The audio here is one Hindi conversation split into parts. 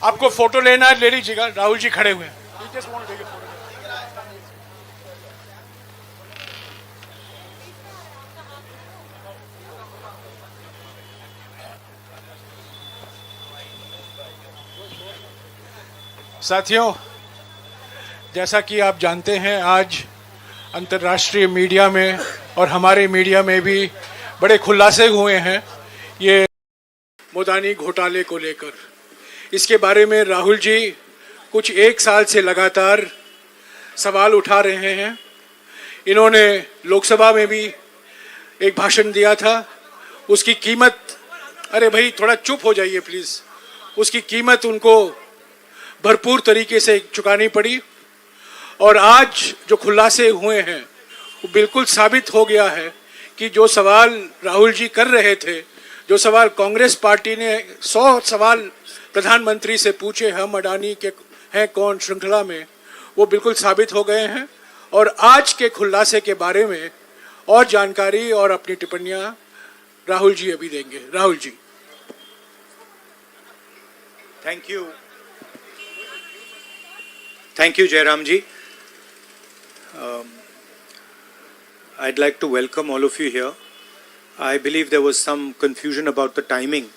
आपको फोटो लेना है ले लीजिएगा, राहुल जी खड़े हुए हैं. Just want to take a photo. साथियों, जैसा कि आप जानते हैं, आज अंतर्राष्ट्रीय मीडिया में और हमारे मीडिया में भी बड़े खुलासे हुए हैं ये मोदानी घोटाले को लेकर. इसके बारे में राहुल जी कुछ एक साल से लगातार सवाल उठा रहे हैं. इन्होंने लोकसभा में भी एक भाषण दिया था. उसकी कीमत, अरे भाई थोड़ा चुप हो जाइए प्लीज़, उसकी कीमत उनको भरपूर तरीके से चुकानी पड़ी. और आज जो खुलासे हुए हैं वो बिल्कुल साबित हो गया है कि जो सवाल राहुल जी कर रहे थे, जो सवाल कांग्रेस पार्टी ने 100 सवाल प्रधानमंत्री से पूछे हम अडानी के हैं कौन श्रृंखला में, वो बिल्कुल साबित हो गए हैं. और आज के खुलासे के बारे में और जानकारी और अपनी टिप्पणियां राहुल जी अभी देंगे. Rahul ji. Thank you. Thank you, Jairam ji. I'd like to welcome all of you here. I believe there was some confusion about the timing,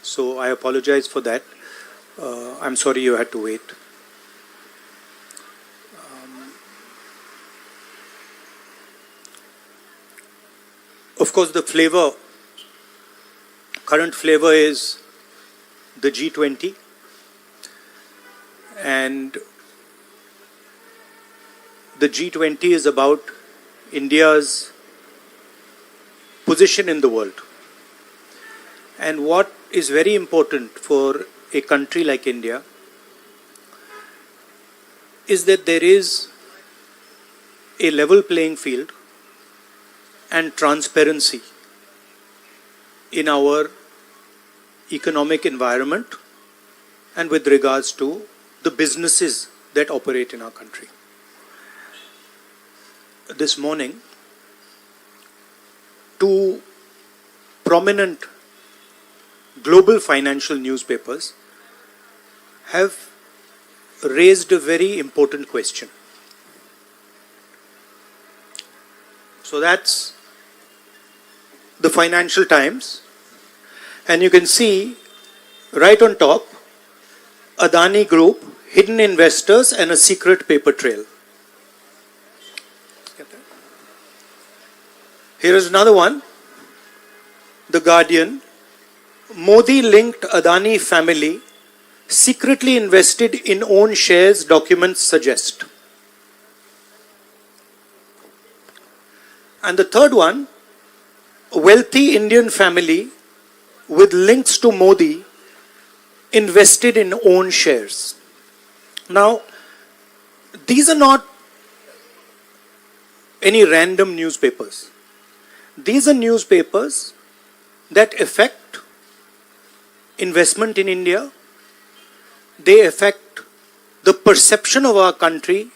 so I apologize for that. I'm sorry you had to wait. Of course, the flavor, current flavor is the G20, and the G20 is about India's position in the world. And what is very important for a country like India is that there is a level playing field and transparency in our economic environment and with regards to the businesses that operate in our country. This morning, two prominent global financial newspapers have raised a very important question. So that's the Financial Times, and you can see right on top, Adani Group, hidden investors and a secret paper trail. Here is another one, The Guardian, Modi-linked Adani family secretly invested in own shares, documents suggest. And the third one, a wealthy Indian family with links to Modi invested in own shares. Now, these are not any random newspapers. These are newspapers that affect investment in India. They affect the perception of our country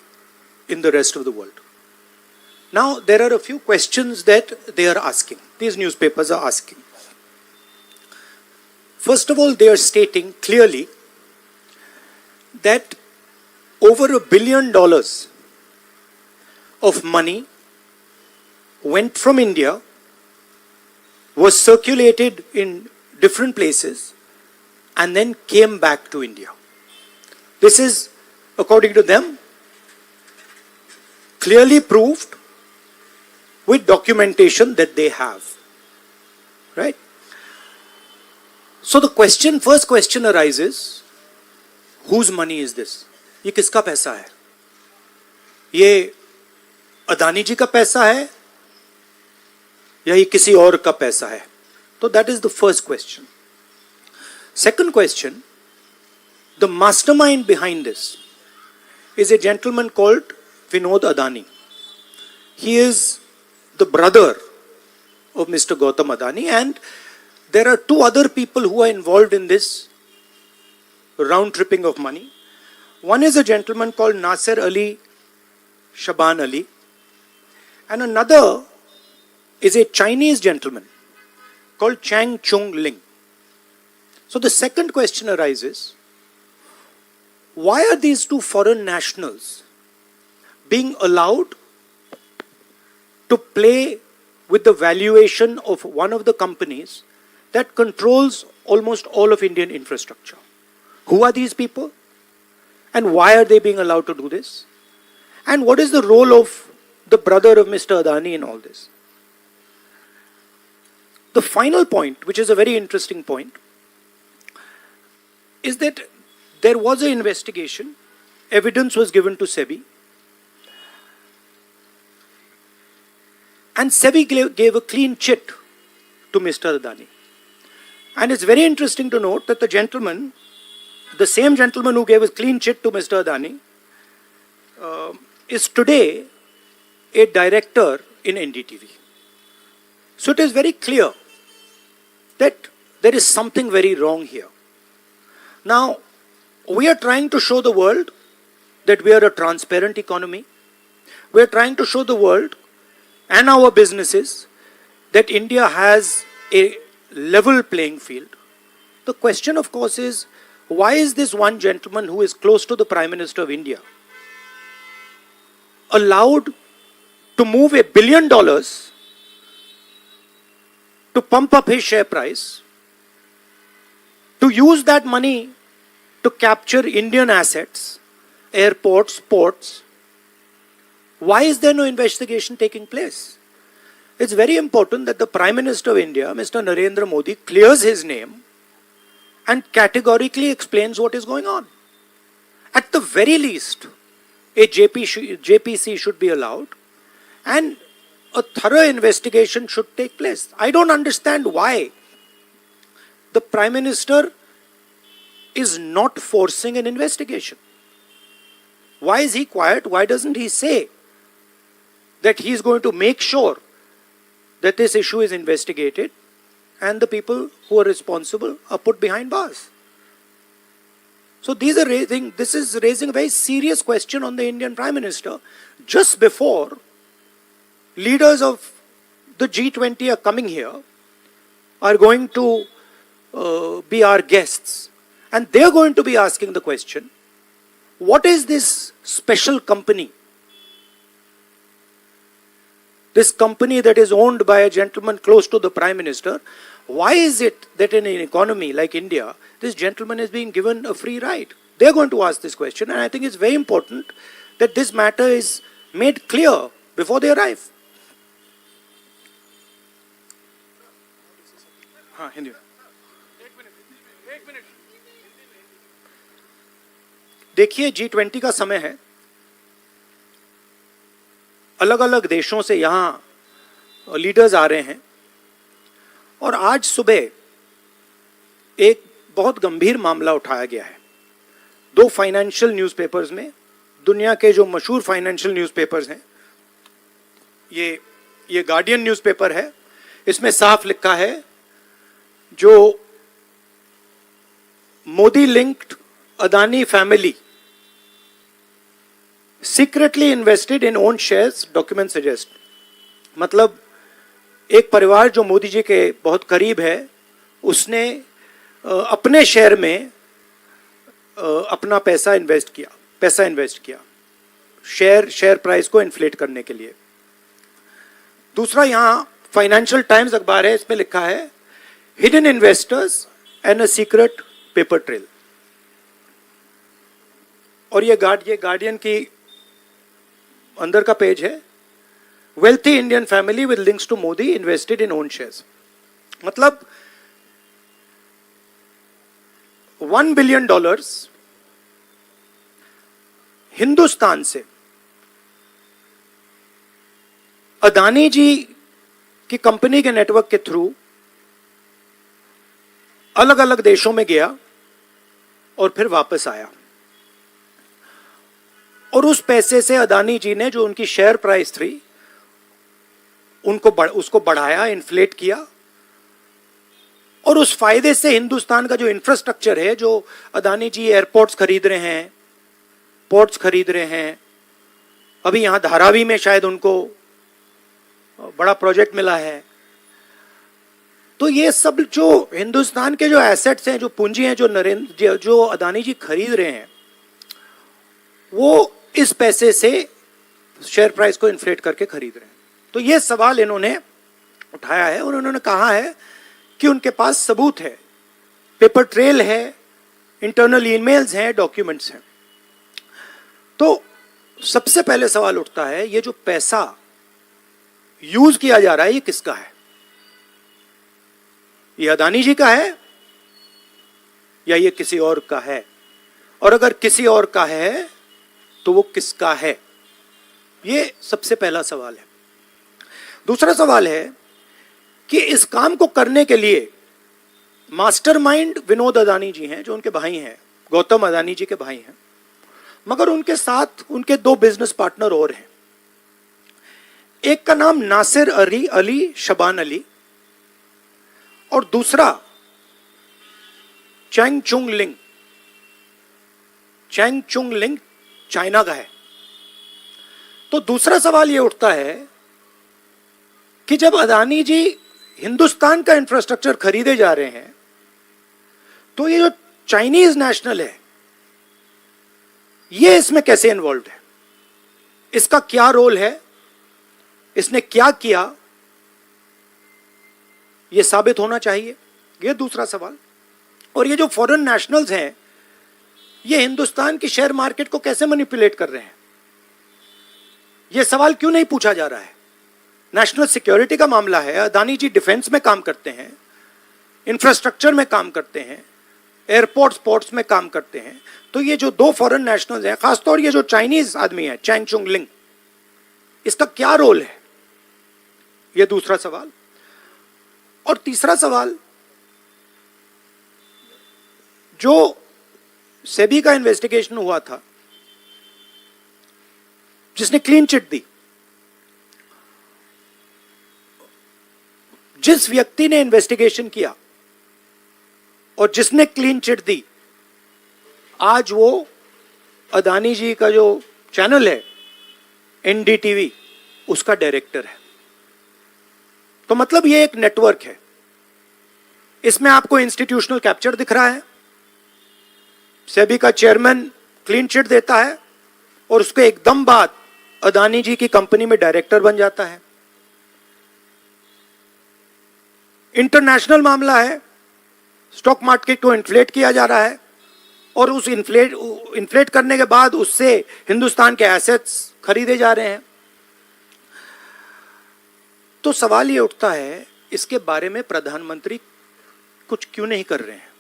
in the rest of the world. Now, there are a few questions that they are asking. These newspapers are asking. First of all, they are stating clearly that over $1 billion of money went from India, was circulated in different places, and then came back to India. This is, according to them, clearly proved with documentation that they have. Right? So the question, first question arises, whose money is this? ये किसका पैसा है? ये अदानी जी का पैसा है या ये किसी और का पैसा है? तो that is the first question. Second question, the mastermind behind this is a gentleman called Vinod Adani. He is the brother of Mr. Gautam Adani, and there are two other people who are involved in this round tripping of money. One is a gentleman called Nasser Ali Shaban Ali, and another is a Chinese gentleman called Chang Chung Ling. So the second question arises, why are these two foreign nationals being allowed to play with the valuation of one of the companies that controls almost all of Indian infrastructure? Who are these people? And why are they being allowed to do this? And what is the role of the brother of Mr. Adani in all this? The final point, which is a very interesting point, is that there was an investigation, evidence was given to SEBI, and SEBI gave a clean chit to Mr. Adani. And it's very interesting to note that the same gentleman who gave a clean chit to Mr. Adani, is today a director in NDTV. So it is very clear that there is something very wrong here. Now, we are trying to show the world that we are a transparent economy. We are trying to show the world and our businesses that India has a level playing field. The question, of course, is why is this one gentleman who is close to the Prime Minister of India allowed to move $1 billion to pump up his share price, to use that money to capture Indian assets, airports, ports? Why is there no investigation taking place? It's very important that the Prime Minister of India, Mr. Narendra Modi, clears his name and categorically explains what is going on. At the very least, a JPC should be allowed and a thorough investigation should take place. I don't understand why the Prime Minister is not forcing an investigation. Why is he quiet? Why doesn't he say that he is going to make sure that this issue is investigated and the people who are responsible are put behind bars? So this is raising a very serious question on the Indian Prime Minister just before leaders of the G20 are coming here, are going to be our guests, and they're going to be asking the question, what is this special company? This company that is owned by a gentleman close to the Prime Minister, why is it that in an economy like India, this gentleman is being given a free ride? They're going to ask this question, and I think it's very important that this matter is made clear before they arrive. Hindi में देखिए, G20 का समय है, अलग अलग देशों से यहाँ लीडर्स आ रहे हैं, और आज सुबह एक बहुत गंभीर मामला उठाया गया है। दो फाइनेंशियल न्यूज़पेपर्स में, दुनिया के जो मशहूर फाइनेंशियल न्यूज़पेपर्स हैं, ये गार्डियन न्यूज़पेपर है, इसमें साफ लिखा है जो Modi linked Adani family secretly invested in own shares, document suggest. मतलब एक परिवार जो मोदी जी के बहुत करीब है, उसने अपने शेयर में अपना पैसा इन्वेस्ट किया शेयर प्राइस को इन्फ्लेट करने के लिए। दूसरा, यहाँ फाइनेंशियल टाइम्स अखबार है, इसमें लिखा है hidden investors and a secret paper trail. और ये गार्डियन की अंदर का पेज है, wealthy Indian family with links to Modi invested in own shares. मतलब $1 बिलियन हिंदुस्तान से अदानी जी की कंपनी के नेटवर्क के थ्रू अलग अलग देशों में गया और फिर वापस आया, और उस पैसे से अदानी जी ने जो उनकी शेयर प्राइस थी उसको बढ़ाया, इन्फ्लेट किया, और उस फायदे से हिंदुस्तान का जो इंफ्रास्ट्रक्चर है, जो अदानी जी एयरपोर्ट्स खरीद रहे हैं, पोर्ट्स खरीद रहे हैं, अभी यहां धारावी में शायद उनको बड़ा प्रोजेक्ट मिला है, तो ये सब जो हिंदुस्तान के जो एसेट्स हैं, जो पूंजी हैं, जो अदानी जी खरीद रहे हैं, वो इस पैसे से शेयर प्राइस को इन्फ्लेट करके खरीद रहे हैं। तो ये सवाल इन्होंने उठाया है और उन्होंने कहा है कि उनके पास सबूत है, पेपर ट्रेल है, इंटरनल ईमेल्स हैं, डॉक्यूमेंट्स हैं। तो सबसे पहले सवाल उठता है, ये जो पैसा यूज किया जा रहा है ये किसका है? ये अदानी जी का है या ये किसी और का है? और अगर किसी और का है तो वो किसका है? ये सबसे पहला सवाल है। दूसरा सवाल है कि इस काम को करने के लिए मास्टरमाइंड विनोद अदानी जी हैं, जो उनके भाई हैं, गौतम अदानी जी के भाई हैं, मगर उनके साथ उनके दो बिजनेस पार्टनर और हैं। एक का नाम नासिर अली शबान अली और दूसरा चैंग चुंग लिंग। चैंग चुंग लिंग चाइना का है। तो दूसरा सवाल यह उठता है कि जब अदानी जी हिंदुस्तान का इंफ्रास्ट्रक्चर खरीदे जा रहे हैं तो ये जो चाइनीज नेशनल है ये इसमें कैसे इन्वॉल्व है? इसका क्या रोल है? इसने क्या किया? ये साबित होना चाहिए। ये दूसरा सवाल। और ये जो फॉरेन नेशनल्स हैं ये हिंदुस्तान की शेयर मार्केट को कैसे मैनिपुलेट कर रहे हैं? ये सवाल क्यों नहीं पूछा जा रहा है? नेशनल सिक्योरिटी का मामला है। अदानी जी डिफेंस में काम करते हैं, इंफ्रास्ट्रक्चर में काम करते हैं, एयरपोर्ट स्पोर्ट्स में काम करते हैं। तो ये जो दो फॉरेन नेशनल्स हैं, खासतौर ये जो चाइनीज आदमी है चैंग चुंग लिंग, इसका क्या रोल है? ये दूसरा सवाल। और तीसरा सवाल, जो सेबी का इन्वेस्टिगेशन हुआ था जिसने क्लीन चिट दी, जिस व्यक्ति ने इन्वेस्टिगेशन किया और जिसने क्लीन चिट दी, आज वो अदानी जी का जो चैनल है एनडीटीवी, उसका डायरेक्टर है। तो मतलब ये एक नेटवर्क है। इसमें आपको इंस्टीट्यूशनल कैप्चर दिख रहा है, सेबी का चेयरमैन क्लीन चिट देता है और उसके एकदम बाद अदानी जी की कंपनी में डायरेक्टर बन जाता है। इंटरनेशनल मामला है, स्टॉक मार्केट को इन्फ्लेट किया जा रहा है और उस इन्फ्लेट करने के बाद उससे हिंदुस्तान के एसेट्स खरीदे जा रहे हैं। तो सवाल ये उठता है, इसके बारे में प्रधानमंत्री कुछ क्यों नहीं कर रहे हैं?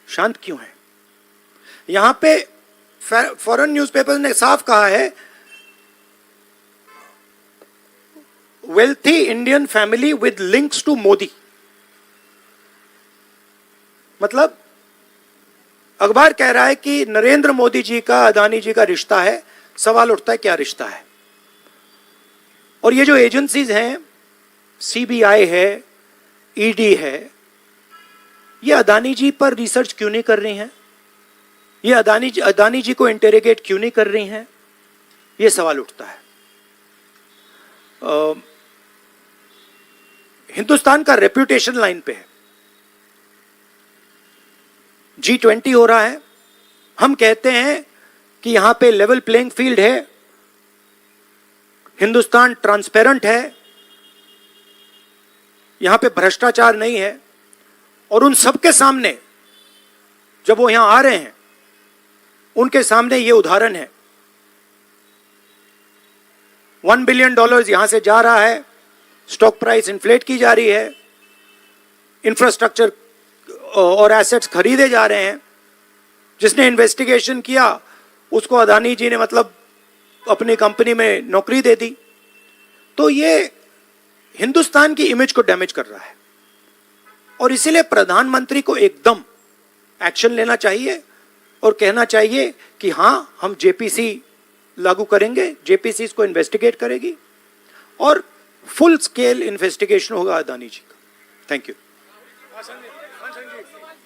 शांत क्यों है? यहां पे फॉरेन न्यूज़पेपर्स ने साफ कहा है, wealthy Indian family with links to Modi. मतलब अखबार कह रहा है कि नरेंद्र मोदी जी का अदानी जी का रिश्ता है। सवाल उठता है क्या रिश्ता है? और ये जो एजेंसीज हैं, सीबीआई है, ईडी है, ये अदानी जी पर रिसर्च क्यों नहीं कर रही हैं? ये अदानी जी को इंटेरोगेट क्यों नहीं कर रही हैं? ये सवाल उठता है। हिंदुस्तान का रेप्यूटेशन लाइन पे है। G20 हो रहा है, हम कहते हैं कि यहां पे लेवल प्लेइंग फील्ड है, हिंदुस्तान ट्रांसपेरेंट है, यहां पे भ्रष्टाचार नहीं है। और उन सबके सामने जब वो यहां आ रहे हैं, उनके सामने ये उदाहरण है, $1 बिलियन यहां से जा रहा है, स्टॉक प्राइस इन्फ्लेट की जा रही है, इंफ्रास्ट्रक्चर और एसेट्स खरीदे जा रहे हैं। जिसने इन्वेस्टिगेशन किया उसको अदानी जी ने मतलब अपनी कंपनी में नौकरी दे दी। तो ये हिंदुस्तान की इमेज को डैमेज कर रहा है और इसीलिए प्रधानमंत्री को एकदम एक्शन लेना चाहिए और कहना चाहिए कि हां, हम जेपीसी लागू करेंगे, जेपीसी इसको इन्वेस्टिगेट करेगी और फुल स्केल इन्वेस्टिगेशन होगा अदानी जी का। Thank you.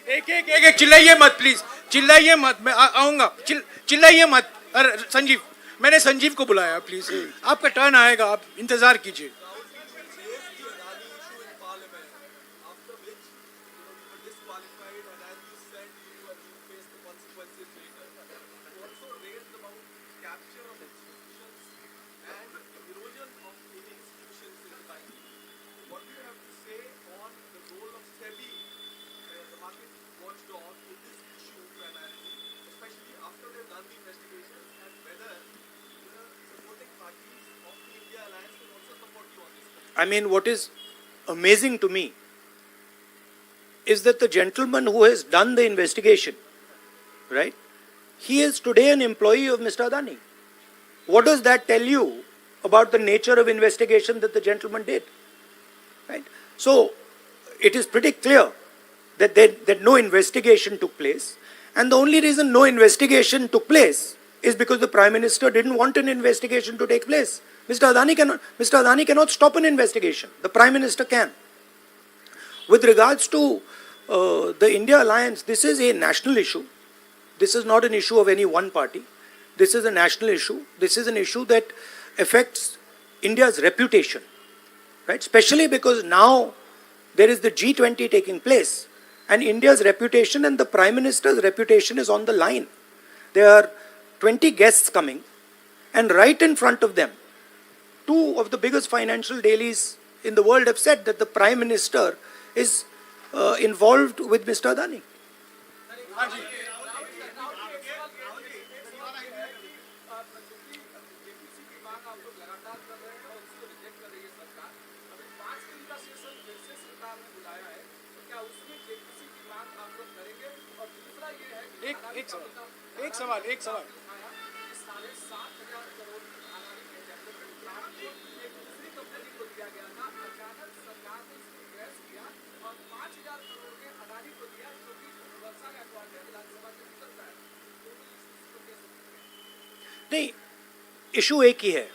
एक चिल्लाइए मत प्लीज, चिल्लाइए मत, मैं आऊंगा। चिल्लाइए मत। अरे संजीव, मैंने संजीव को बुलाया, प्लीज आपका टर्न आएगा, आप इंतजार कीजिए। I mean, what is amazing to me is that the gentleman who has done the investigation, right, he is today an employee of Mr. Adani. What does that tell you about the nature of investigation that the gentleman did? Right? So, it is pretty clear that no investigation took place, and the only reason no investigation took place is because the Prime Minister didn't want an investigation to take place. Mr. Adani cannot stop an investigation. The Prime Minister can. With regards to the India alliance, this is a national issue. This is not an issue of any one party. This is a national issue. This is an issue that affects India's reputation, right? Especially because now there is the G20 taking place, and India's reputation and the Prime Minister's reputation is on the line. There are 20 guests coming, and right in front of them, two of the biggest financial dailies in the world have said that the Prime Minister is involved with Mr. Adani. एक सवाल नहीं, इशू एक ही है.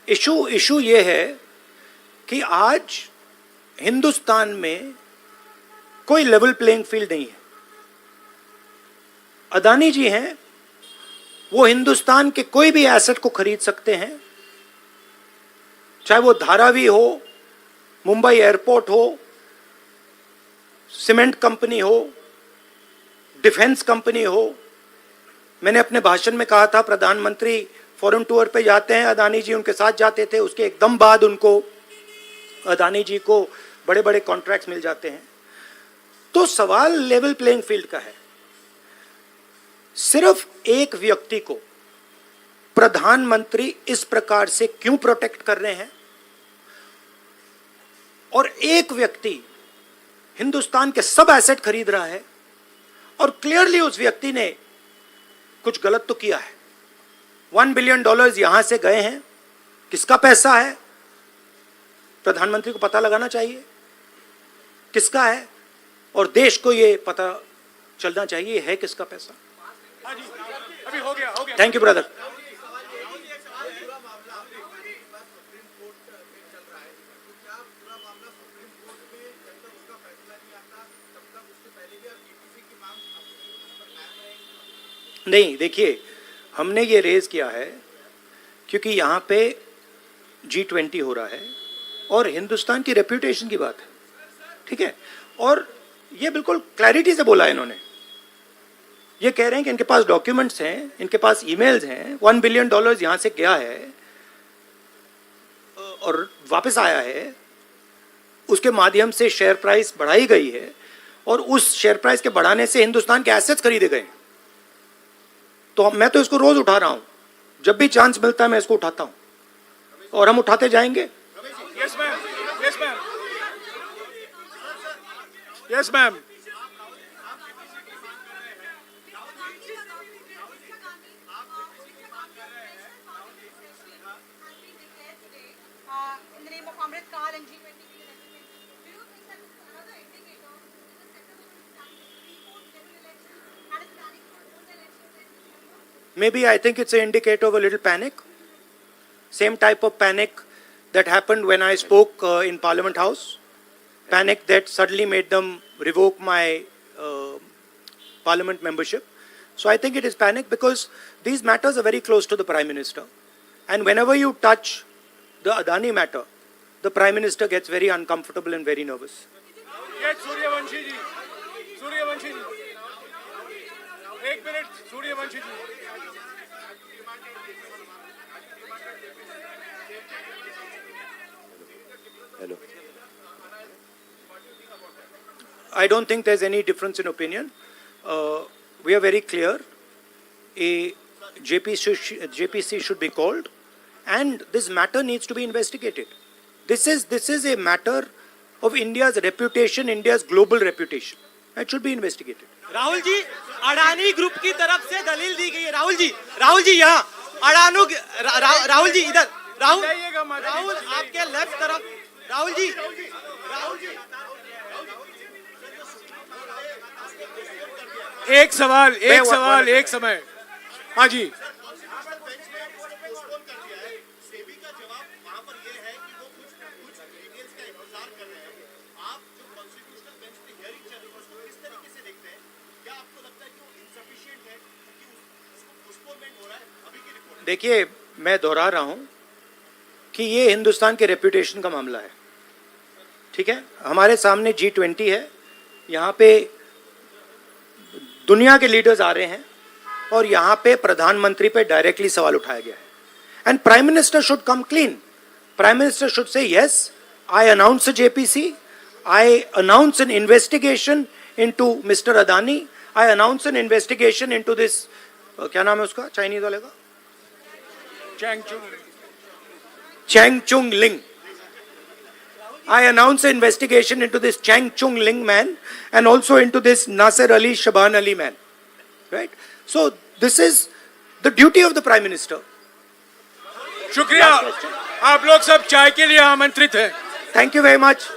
इशू ये है कि आज हिंदुस्तान में कोई लेवल प्लेइंग फील्ड नहीं है. अदानी जी हैं, वो हिंदुस्तान के कोई भी एसेट को खरीद सकते हैं, चाहे वो धारावी हो, मुंबई एयरपोर्ट हो, सीमेंट कंपनी हो, डिफेंस कंपनी हो. मैंने अपने भाषण में कहा था प्रधानमंत्री फॉरेन टूर पे जाते हैं, अदानी जी उनके साथ जाते थे, उसके एकदम बाद उनको अदानी जी को बड़े बड़े कॉन्ट्रैक्ट्स मिल जाते हैं. तो सवाल लेवल प्लेइंग फील्ड का है. सिर्फ एक व्यक्ति को प्रधानमंत्री इस प्रकार से क्यों प्रोटेक्ट कर रहे हैं, और एक व्यक्ति हिंदुस्तान के सब एसेट खरीद रहा है, और क्लियरली उस व्यक्ति ने कुछ गलत तो किया है. $1 बिलियन यहां से गए हैं, किसका पैसा है? प्रधानमंत्री को पता लगाना चाहिए किसका है, और देश को यह पता चलना चाहिए है किसका पैसा. अभी हो गया. Thank you brother. नहीं, देखिए, हमने ये रेज किया है क्योंकि यहाँ पे G20 हो रहा है और हिंदुस्तान की रेप्यूटेशन की बात है, ठीक है. और ये बिल्कुल क्लैरिटी से बोला है इन्होंने. ये कह रहे हैं कि इनके पास डॉक्यूमेंट्स हैं, इनके पास ईमेल्स हैं, $1 बिलियन यहाँ से गया है और वापस आया है, उसके माध्यम से शेयर प्राइस बढ़ाई गई है, और उस शेयर प्राइस के बढ़ाने से हिंदुस्तान के एसेट्स खरीदे गए. तो मैं तो इसको रोज उठा रहा हूं, जब भी चांस मिलता है मैं इसको उठाता हूं, और हम उठाते जाएंगे. Yes ma'am. Yes ma'am. Maybe I think it's an indicator of a little panic. Same type of panic that happened when I spoke in Parliament House. Panic that suddenly made them revoke my Parliament membership. So I think it is panic because these matters are very close to the Prime Minister. And whenever you touch the Adani matter, the Prime Minister gets very uncomfortable and very nervous. Yes, Suryavanshi ji. Suryavanshi ji. 1 minute, Suryavanshi ji. Hello. I don't think there's any difference in opinion. We are very clear. A JPC should be called, and this matter needs to be investigated. This is a matter of India's reputation, India's global reputation. It should be investigated. Rahul ji, Adani group की तरफ से दलील दी गई है। राहुल जी यहाँ राहुल जी इधर, राहुल आपके लेफ्ट तरफ, राहुल जी एक सवाल एक समय। हाँ जी, देखिए, मैं दोहरा रहा हूं कि ये हिंदुस्तान के रेपुटेशन का मामला है, ठीक है। हमारे सामने G20 है, यहाँ पे दुनिया के लीडर्स आ रहे हैं और यहाँ पे प्रधानमंत्री पे डायरेक्टली सवाल उठाया गया है। And prime minister should come clean. Prime minister should say yes, I announce JPC, I announce an investigation into Mr. Adani, I announce an investigation into this, क्या नाम है उसका चाइनीज वाले का, Chang Chung Ling. I announce an investigation into this Chang Chung Ling man and also into this Nasser Ali Shaban Ali man. Right? So this is the duty of the Prime Minister. शुक्रिया, आप लोग सब चाय के लिए आमंत्रित हैं। Thank you very much.